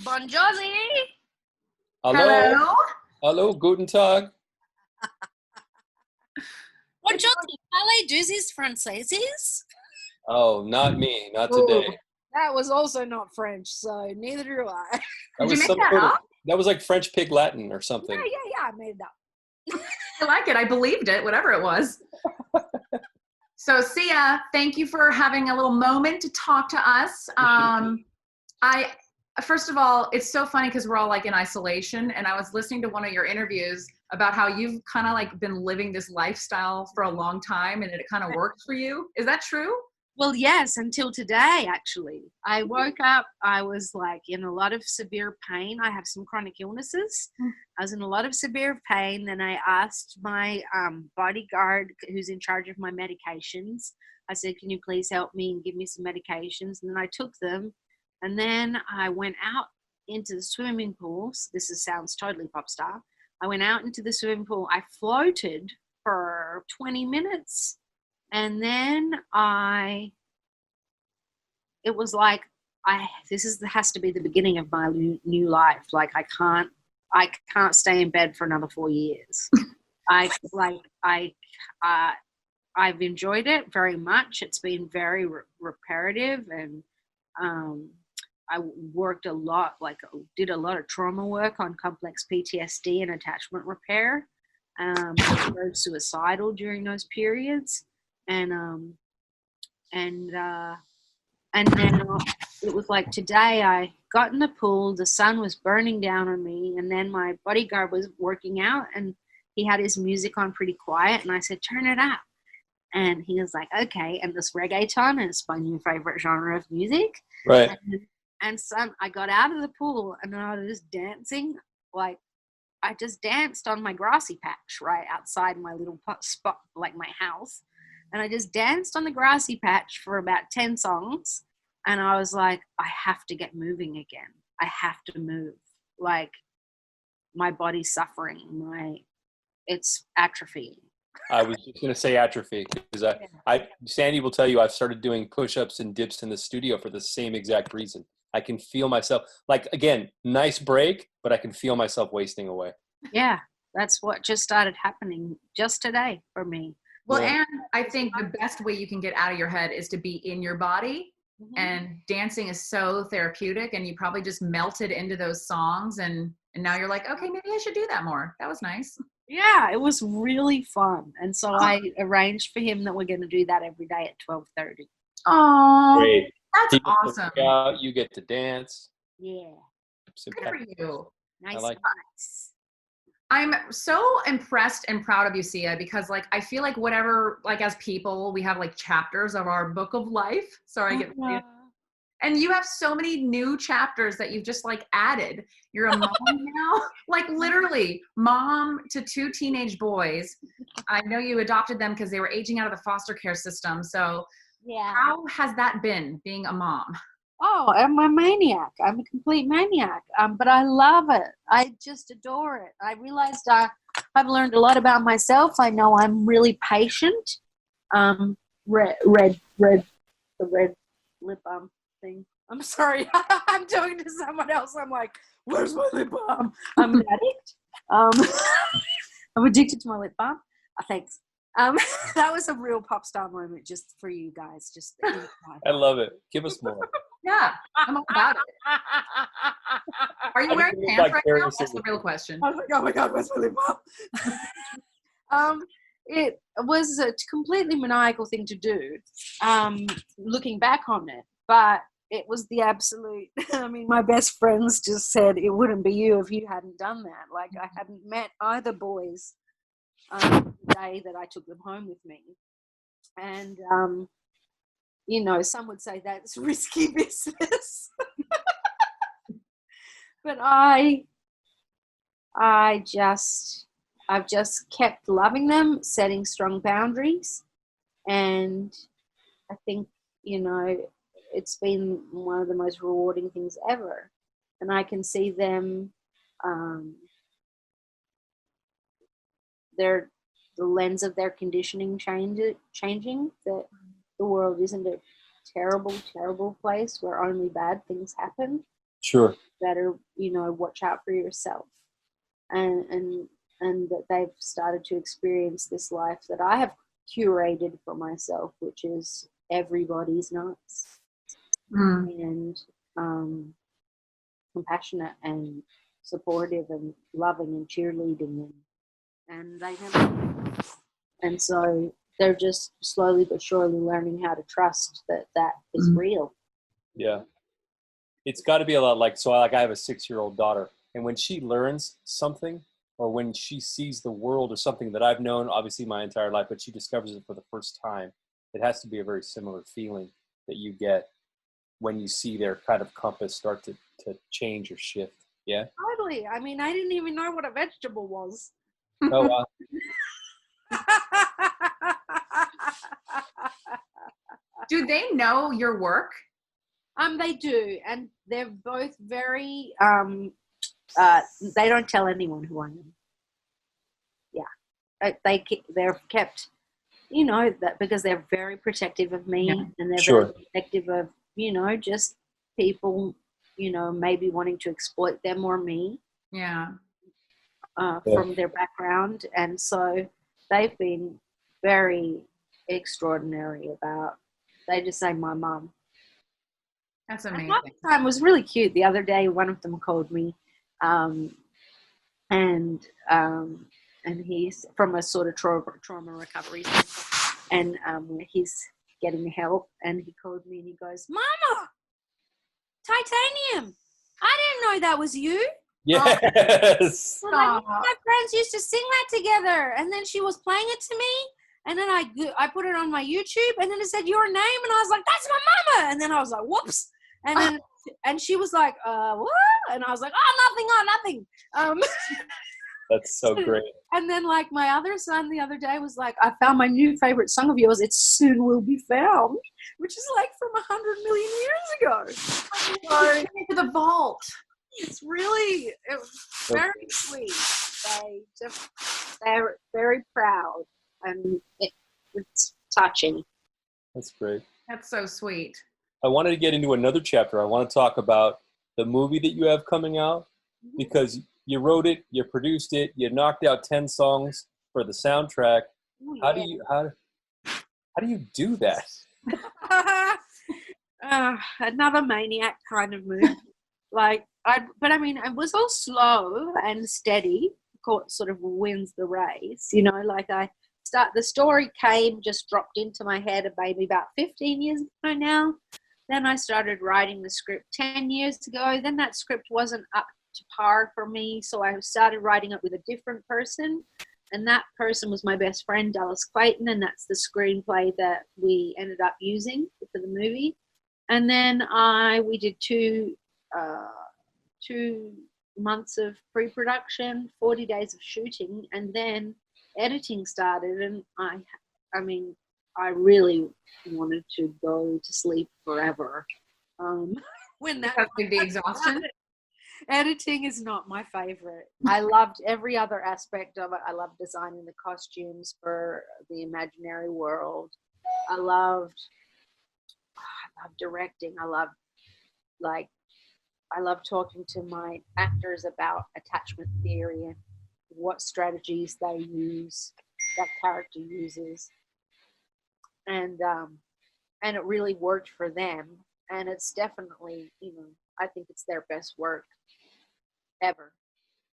Buongiorno. Hello. Hello. Hello, guten Tag. Buongiorno. Parlez deux franceses? Oh, not me, not today. Ooh, that was also not French, so neither do I. Did you make that up? That was like French Pig Latin or something. Yeah, I made it up. I like it. I believed it, whatever it was. So, Sia, thank you for having a little moment to talk to us. First of all, it's so funny because we're all like in isolation, and I was listening to one of your interviews about how you've kind of like been living this lifestyle for a long time, and it kind of works for you. Is that true? Well, yes, until today, actually. I woke up, I was like in a lot of severe pain. I have some chronic illnesses. I was in a lot of severe pain. Then I asked my bodyguard who's in charge of my medications. I said, can you please help me and give me some medications? And then I took them. And then I went out into the swimming pools. Sounds totally pop star. I went out into the swimming pool. I floated for 20 minutes. And then it was like, has to be the beginning of my new life. Like I can't stay in bed for another 4 years. I've enjoyed it very much. It's been very reparative, and I worked a lot, did a lot of trauma work on complex PTSD and attachment repair. I was very suicidal during those periods. And then it was like today I got in the pool, the sun was burning down on me, and then my bodyguard was working out and he had his music on pretty quiet, and I said, turn it up. And he was like, okay. And this reggaeton is my new favorite genre of music. Right. And I got out of the pool and I was just dancing. Like I just danced on my grassy patch right outside my little spot, like my house. And I just danced on the grassy patch for about 10 songs. And I was like, I have to get moving again. I have to move. Like my body's suffering. It's atrophying. I was just going to say atrophy because Sandy will tell you I've started doing push-ups and dips in the studio for the same exact reason. I can feel myself, like, again, nice break, but I can feel myself wasting away. Yeah, that's what just started happening just today for me. Well, and I think the best way you can get out of your head is to be in your body. Mm-hmm. And dancing is so therapeutic, and you probably just melted into those songs, and now you're like, okay, maybe I should do that more. That was nice. Yeah, it was really fun. And so I arranged for him that we're going to do that every day at 12:30. Oh, great. That's awesome. Out, you get to dance. Yeah. Good for you. Nice. I'm so impressed and proud of you, Sia, because like I feel like whatever, like as people, we have like chapters of our book of life. Sorry, I get and you have so many new chapters that you've just like added. You're a mom now, like literally mom to 2 teenage boys. I know you adopted them because they were aging out of the foster care system. So yeah, how has that been being a mom? Oh, I'm a maniac. I'm a complete maniac. But I love it. I just adore it. I realized I've learned a lot about myself. I know I'm really patient. The red lip balm thing. I'm sorry. I'm talking to someone else. I'm like, where's my lip balm? I'm an addict. I'm addicted to my lip balm. Thanks. That was a real pop star moment just for you guys. Just I love it. Give us more. Yeah, I'm all about it. Are you wearing pants right now? That's the real question. I was like, oh my God, where's my lip balm? It was a completely maniacal thing to do, looking back on it. But it was the absolute, I mean, my best friends just said it wouldn't be you if you hadn't done that. Like I hadn't met either boys the day that I took them home with me. And, some would say that's risky business. But I've just kept loving them, setting strong boundaries. And I think, it's been one of the most rewarding things ever. And I can see them, the lens of their conditioning changing, that the world isn't terrible, terrible place where only bad things happen. Sure. Better, watch out for yourself, and that they've started to experience this life that I have curated for myself, which is everybody's nuts, and compassionate and supportive and loving and cheerleading, and they never. And so they're just slowly but surely learning how to trust that is real. Yeah. It's got to be a lot like, so I have a 6-year-old daughter, and when she learns something, or when she sees the world or something that I've known obviously my entire life, but she discovers it for the first time, it has to be a very similar feeling that you get when you see their kind of compass start to change or shift. Yeah. Totally. I mean, I didn't even know what a vegetable was. Oh, wow. Do they know your work? They do, and they're both very. They don't tell anyone who I am. Yeah, they're kept, that because they're very protective of me, and they're Sure. very protective of just people, maybe wanting to exploit them or me. Yeah. From their background, and so they've been very extraordinary about. They just say my mum. That's amazing. Another time was really cute. The other day, one of them called me, and he's from a sort of trauma recovery center, and he's getting help, and he called me and he goes, "Mama, Titanium! I didn't know that was you." Yes. Well, my friends used to sing that together, and then she was playing it to me, and then I put it on my YouTube, and then it said your name, and I was like, "That's my mama!" And then I was like, "Whoops!" And then and she was like, "What?" And I was like, nothing." That's so great. And then like my other son the other day was like, "I found my new favorite song of yours. It soon will be found," which is like from 100 million years ago. So, into the vault. It was very sweet. They're very proud, and it's touching. That's great. That's so sweet. I wanted to get into another chapter. I want to talk about the movie that you have coming out, because you wrote it, you produced it, you knocked out 10 songs for the soundtrack. Ooh, How yeah. do you do that? Another maniac kind of move. But I mean, it was all slow and steady. Sort of wins the race, the story just dropped into my head maybe about 15 years ago now. Then I started writing the script 10 years ago. Then that script wasn't up to par for me, so I started writing it with a different person, and that person was my best friend, Dallas Clayton, and that's the screenplay that we ended up using for the movie. And then we did 2 months of pre-production, 40 days of shooting, and then editing started, and I really wanted to go to sleep forever. When that would be exhaustion. Editing is not my favorite. I loved every other aspect of it. I loved designing the costumes for the imaginary world. I loved directing. I love talking to my actors about attachment theory and what strategies that character uses. And it really worked for them. And it's definitely, I think it's their best work ever.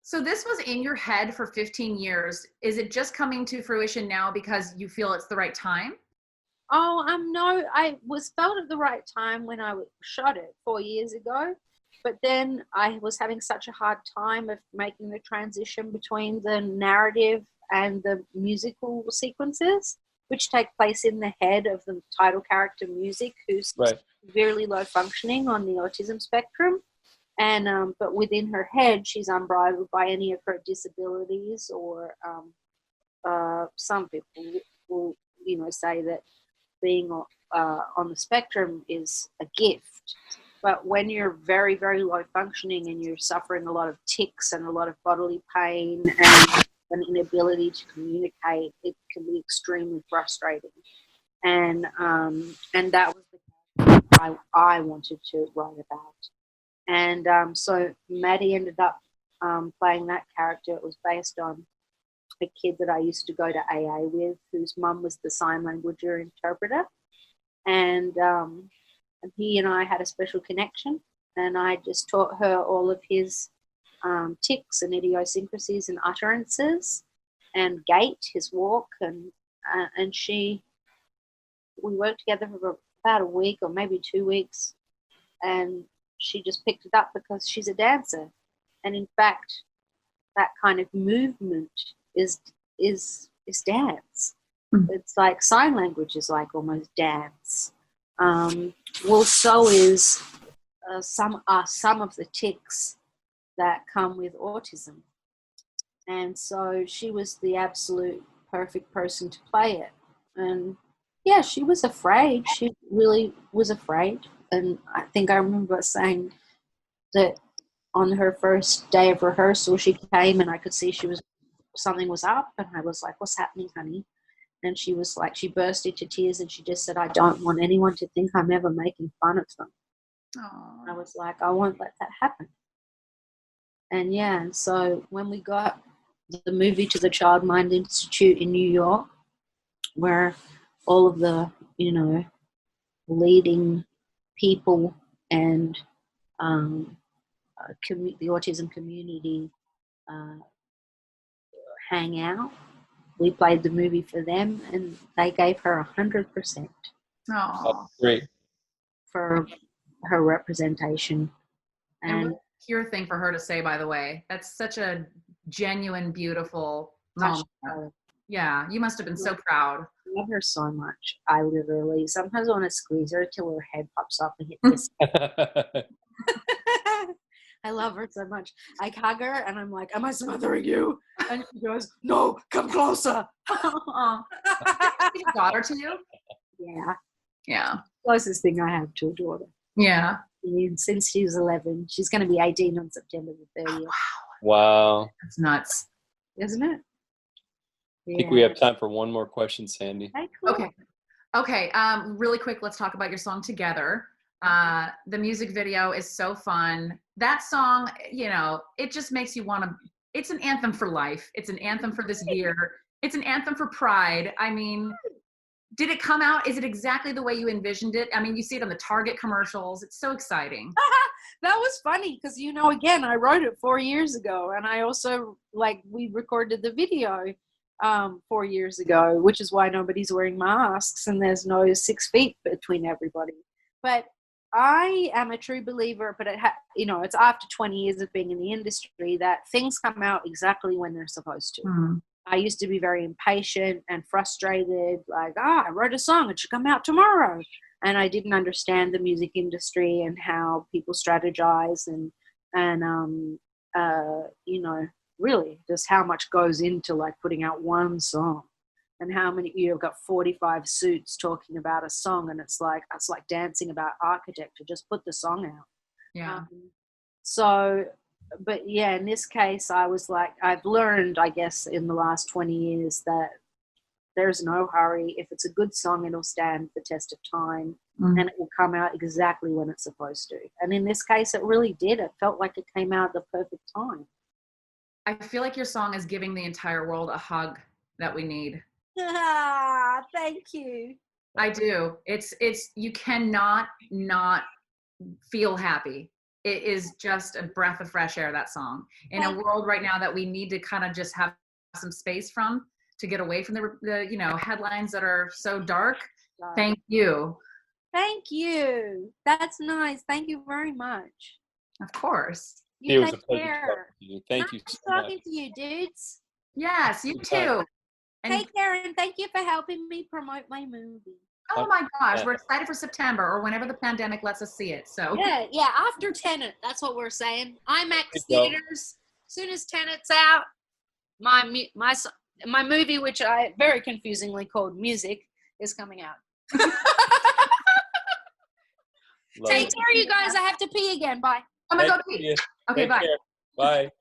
So this was in your head for 15 years. Is it just coming to fruition now because you feel it's the right time? Oh, no, I felt at the right time when I shot it 4 years ago. But then I was having such a hard time of making the transition between the narrative and the musical sequences, which take place in the head of the title character Music, who's severely low functioning on the autism spectrum. And but within her head, she's unbridled by any of her disabilities, or some people will, say that being on the spectrum is a gift. But when you're very, very low functioning and you're suffering a lot of tics and a lot of bodily pain and an inability to communicate, it can be extremely frustrating. And that was the I wanted to write about. And so Maddie ended up playing that character. It was based on a kid that I used to go to AA with, whose mum was the sign language interpreter. And he and I had a special connection, and I just taught her all of his tics and idiosyncrasies and utterances and gait, his walk, and we worked together for about a week or maybe 2 weeks, and she just picked it up because she's a dancer. And in fact, that kind of movement is dance. Mm-hmm. It's like sign language is like almost dance. Well, so is some of the tics that come with autism. And so she was the absolute perfect person to play it. And yeah, she was afraid. She really was afraid. And I think I remember saying that on her first day of rehearsal, she came and I could see something was up. And I was like, "What's happening, honey?" And she was like, she burst into tears and she just said, "I don't want anyone to think I'm ever making fun of them." Aww. I was like, "I won't let that happen." And yeah, so when we got the movie to the Child Mind Institute in New York, where all of the, leading people and the autism community hang out, we played the movie for them, and they gave her 100%. Oh, great for her representation. And what a pure thing for her to say, by the way. That's such a genuine, beautiful moment. Yeah, you must have been so proud. I love her so much. I literally sometimes want to squeeze her till her head pops up and hit this. I love her so much. I hug her and I'm like, "Am I smothering you?" And she goes, "No, come closer." Is she a daughter to you? Yeah. Yeah. Closest thing I have to a daughter. Yeah. And since she was 11, she's going to be 18 on September the 30th. Wow. That's nuts. Isn't it? I think we have time for one more question, Sandy. Okay. Really quick, let's talk about your song Together. The music video is so fun. That song, it just makes you want to, it's an anthem for life. It's an anthem for this year. It's an anthem for pride. I mean, did it come out? Is it exactly the way you envisioned it? I mean, you see it on the Target commercials. It's so exciting. That was funny because, again, I wrote it 4 years ago, and I also, we recorded the video 4 years ago, which is why nobody's wearing masks and there's no 6 feet between everybody. But I am a true believer, but it's after 20 years of being in the industry that things come out exactly when they're supposed to. Mm-hmm. I used to be very impatient and frustrated, like, I wrote a song, it should come out tomorrow. And I didn't understand the music industry and how people strategize and really just how much goes into putting out one song. And how many you've got 45 suits talking about a song, and it's like dancing about architecture. Just put the song out. Yeah. But yeah, in this case, I was like, I've learned, I guess, in the last 20 years that there's no hurry. If it's a good song, it'll stand the test of time, and it will come out exactly when it's supposed to. And in this case, it really did. It felt like it came out at the perfect time. I feel like your song is giving the entire world a hug that we need. Thank you. I do. It's you cannot not feel happy. It is just a breath of fresh air, that song. In a world right now that we need to kind of just have some space from, to get away from the headlines that are so dark. Thank you. Thank you. That's nice. Thank you very much. Of course. It was a pleasure talking to you. Thank you so much. Talking to you, dudes. Yes, you too. Take care, and thank you for helping me promote my movie. Oh my gosh, we're excited for September or whenever the pandemic lets us see it. So yeah, after Tenet, that's what we're saying. IMAX theaters. As soon as Tenet's out, my movie, which I very confusingly called Music, is coming out. Take care, you guys. I have to pee again. Bye. I'm gonna go pee. Okay, bye. Bye.